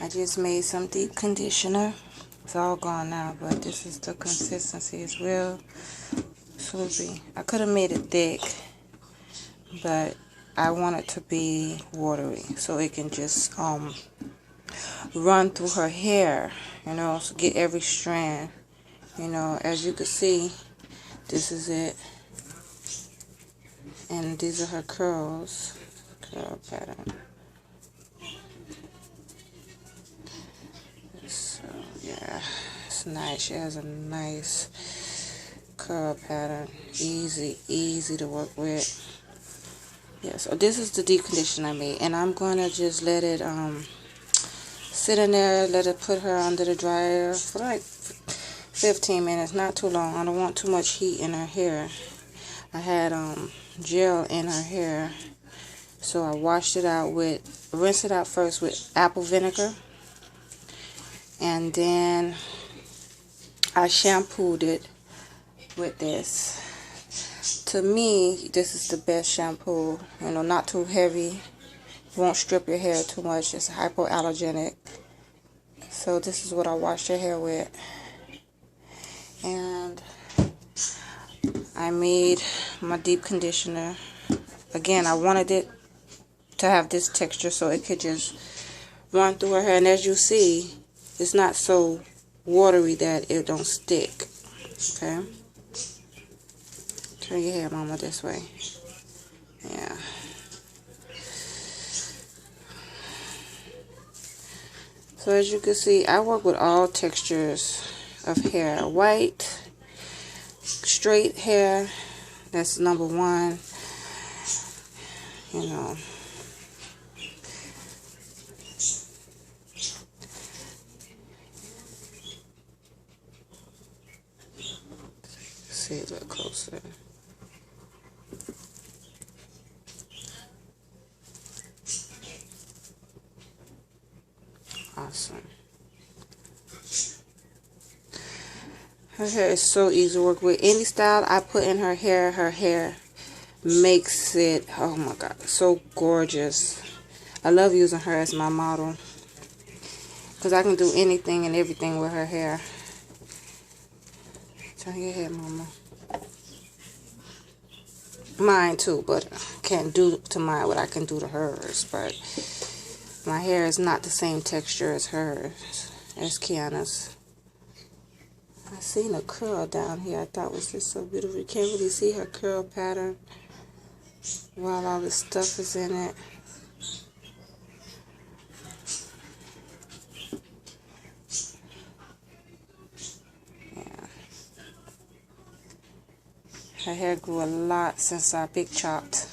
I just made some deep conditioner. It's all gone now, but this is the consistency. It's real sloopy. I could have made it thick, but I want it to be watery so it can just run through her hair, you know, so get every strand. You know, as you can see, this is it. And these are her curls. Curl pattern. So, yeah, it's nice. She has a nice curl pattern. Easy to work with. Yeah, so this is the deep condition I made. And I'm going to just let it sit in there, let it put her under the dryer for like 15 minutes, not too long. I don't want too much heat in her hair. I had gel in her hair, so I washed it out rinse it out first with apple vinegar, and then I shampooed it with this. To me, this is the best shampoo. You know, not too heavy, won't strip your hair too much. It's hypoallergenic. So this is what I washed her hair with. And I made my deep conditioner. Again, I wanted it to have this texture so it could just run through her hair. And as you see, it's not so watery that it don't stick. Okay? Turn your hair, mama, this way. Yeah. So as you can see, I work with all textures of hair. White, straight hair, that's number one. You know. See a little closer. Awesome. Her hair is so easy to work with. Any style I put in her hair makes it, oh my god, so gorgeous. I love using her as my model because I can do anything and everything with her hair. Turn your head, mama. Mine too, but can't do to mine what I can do to hers. But my hair is not the same texture as hers, as Kiana's. I seen a curl down here. I thought was just so beautiful. You can't really see her curl pattern while all this stuff is in it. Yeah. Her hair grew a lot since I big chopped.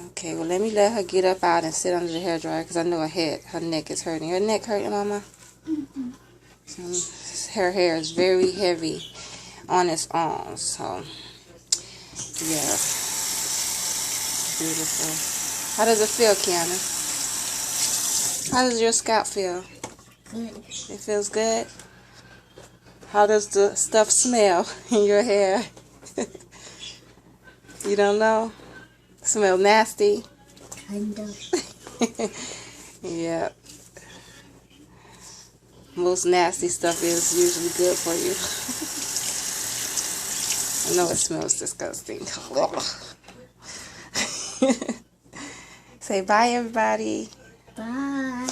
Okay, well, let her get up out and sit under the hair dryer because I know her neck is hurting. Her neck hurting, mama? Mm-hmm. Her hair is very heavy on its arms, so yeah, beautiful. How does it feel, Kiana? How does your scalp feel? Good. It feels good? How does the stuff smell in your hair? You don't know? Smell nasty? Kind of. Yeah. Most nasty stuff is usually good for you. I know it smells disgusting. Say bye, everybody. Bye.